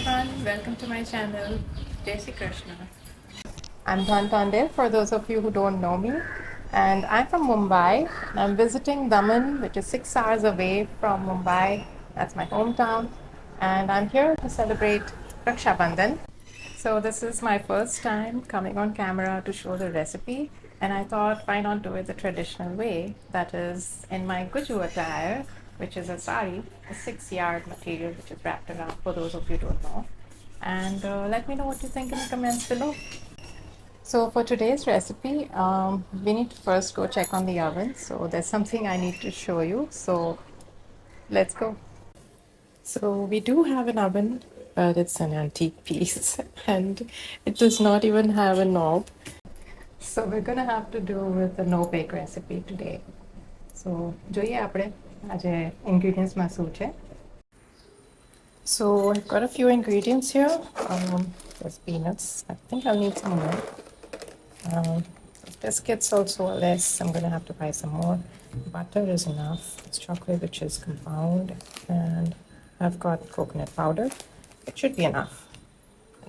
everyone, welcome to my channel, Desiccated. I'm Dhantande for those of you who don't know me, and I'm from Mumbai. And I'm visiting Daman, which is 6 hours away from Mumbai. That's my hometown, and I'm here to celebrate Raksha Bandhan. So this is my first time coming on camera to show the recipe, and I thought why not do it the traditional way, that is in my Guju attire, which is a sari, a 6-yard material which is wrapped around, for those of you who don't know. And let me know what you think in the comments below. So for today's recipe, we need to first go check on the oven. So there's something I need to show you. So let's go. So we do have an oven, but it's an antique piece and it does not even have a knob. So we're gonna have to do with the no bake recipe today. So જોઈએ આપણે આજે ingredients માં શું છે. So I've got a few ingredients here. There's peanuts. I think I'll need some more. Biscuits also less. I'm gonna have to buy some more. Butter is enough. It's chocolate which is compound, and I've got coconut powder. It should be enough.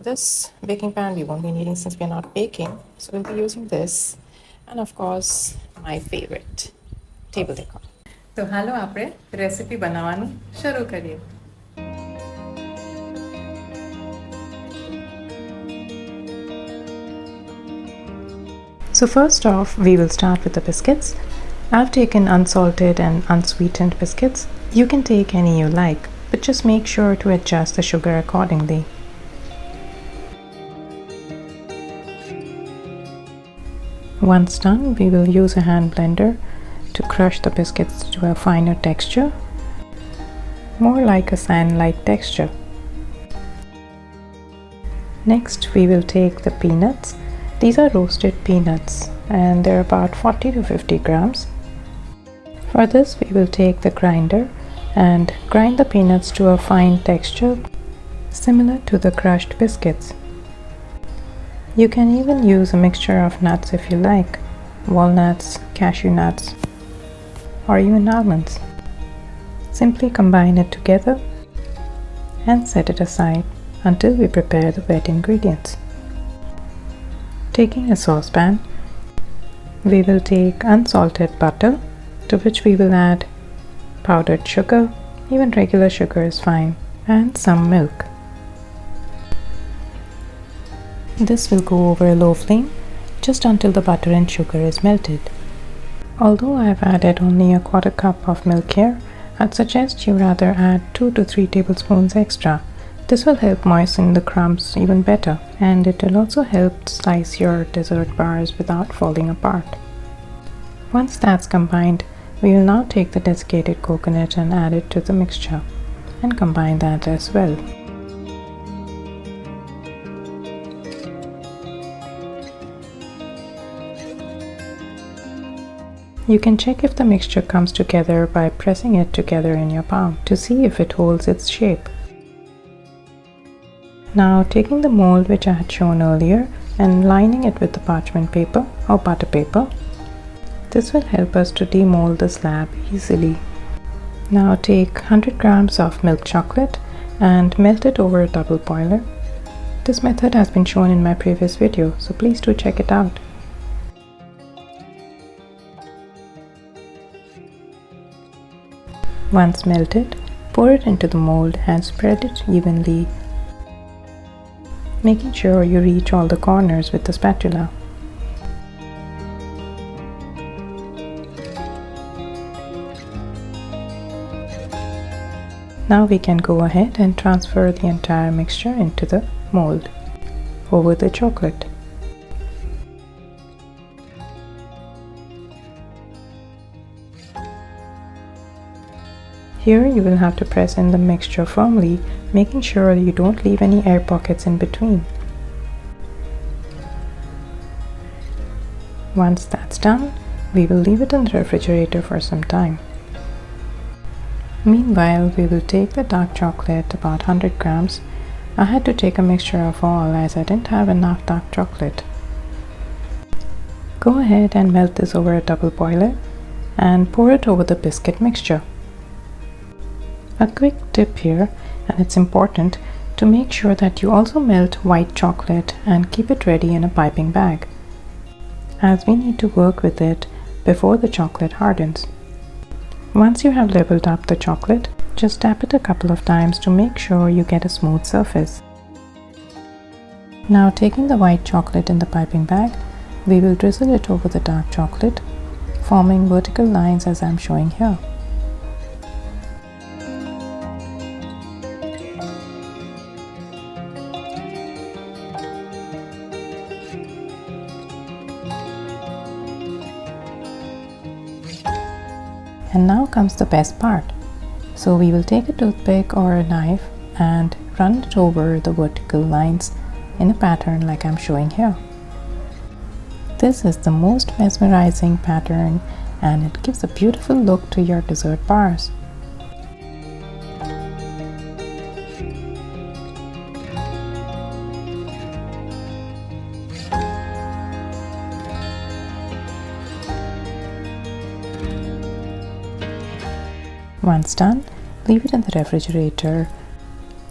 This baking pan we won't be needing since we're not baking, so we'll be using this, and of course my favorite, table decor. So હાલો આપણે recipe બનાવવાનું શરૂ કરીએ. So first off, we will start with the biscuits. I've taken unsalted and unsweetened biscuits. You can take any you like, but just make sure to adjust the sugar accordingly. Once done, we will use a hand blender to crush the biscuits to a finer texture, more like a sand-like texture. Next, we will take the peanuts. These are roasted peanuts and they're about 40 to 50 grams. For this, we will take the grinder and grind the peanuts to a fine texture similar to the crushed biscuits. You can even use a mixture of nuts if you like, walnuts, cashew nuts, or even almonds. Simply combine it together and set it aside until we prepare the wet ingredients. Taking a saucepan, we will take unsalted butter, to which we will add powdered sugar, even regular sugar is fine, and some milk. This will go over a low flame just until the butter and sugar is melted. Although I have added only a quarter cup of milk here, I'd suggest you rather add 2 to 3 tablespoons extra. This will help moisten the crumbs even better, and it will also help slice your dessert bars without falling apart. Once that's combined, we will now take the desiccated coconut and add it to the mixture and combine that as well. You can check if the mixture comes together by pressing it together in your palm to see if it holds its shape. Now taking the mold which I had shown earlier and lining it with the parchment paper or butter paper, this will help us to demold the slab easily. Now take 100 grams of milk chocolate and melt it over a double boiler. This method has been shown in my previous video, so please do check it out. Once melted, pour it into the mold and spread it evenly, making sure you reach all the corners with the spatula. Now we can go ahead and transfer the entire mixture into the mold over the chocolate. Here you will have to press in the mixture firmly, making sure you don't leave any air pockets in between. Once that's done, we will leave it in the refrigerator for some time. Meanwhile, we will take the dark chocolate, about 100 grams. I had to take a mixture of all as I didn't have enough dark chocolate. Go ahead and melt this over a double boiler and pour it over the biscuit mixture. A quick tip here, and it's important, To make sure that you also melt white chocolate and keep it ready in a piping bag, as we need to work with it before the chocolate hardens. Once you have leveled up the chocolate, just tap it a couple of times to make sure you get a smooth surface. Now, taking the white chocolate in the piping bag, we will drizzle it over the dark chocolate, forming vertical lines as I'm showing here. And now comes the best part. So we will take a toothpick or a knife and run it over the vertical lines in a pattern like I'm showing here. This is the most mesmerizing pattern and it gives a beautiful look to your dessert bars. Once done, leave it in the refrigerator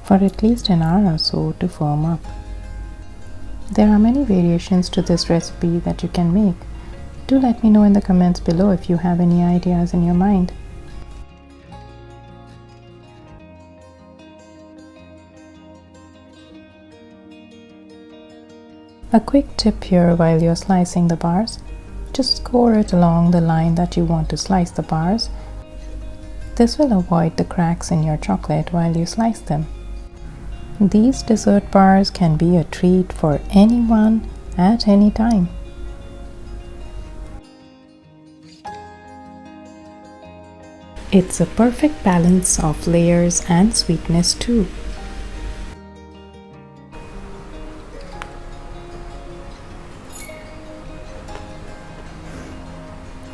for at least an hour or so to firm up. There are many variations to this recipe that you can make. Do let me know in the comments below if you have any ideas in your mind. A quick tip here while you're slicing the bars, just score it along the line that you want to slice the bars. This will avoid the cracks in your chocolate while you slice them. These dessert bars can be a treat for anyone at any time. It's a perfect balance of layers and sweetness too.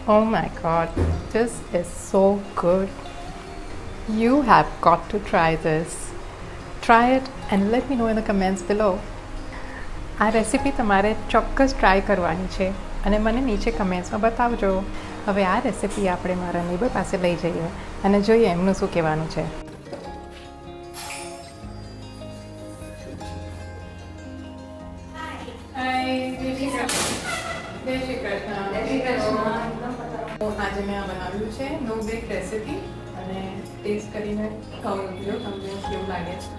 Oh my god, this is so good. You have got to try this. Try it and let me know in the comments below. આ recipe તમારે ચોક્કસ try કરવાની છે અને મને નીચે કમેન્ટ્સમાં બતાવજો. હવે આ રેસીપી આપણે મારા નેબર પાસે લઈ જઈએ અને જોઈએ એમનું શું કહેવાનું છે. આજે મેં આ બનાવ્યું છે નો બેક રેસીપી અને ટેસ્ટ કરીને કહું તમને કેવું લાગે છે.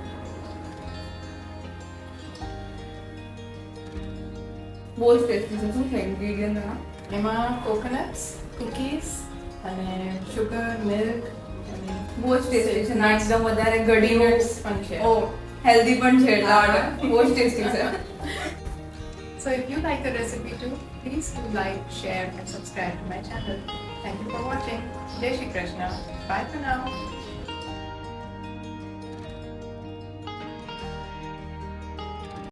બહુ જ ટેસ્ટી છે. શું છે ઇન્ગ્રીડિયન્ટ એમાં કોકોનટ્સ, કૂકીઝ અને શુગર, મિલ્ક અને બહુ જ ટેસ્ટી છે. ના એકદમ વધારે ગળી peanuts પણ છે. ઓ હેલ્ધી પણ છે એટલા માટે બહુ જ ટેસ્ટી છે. So if you like the recipe too, please do like, share and subscribe to my channel. Thank you for watching. Jai Shri Krishna. Bye for now.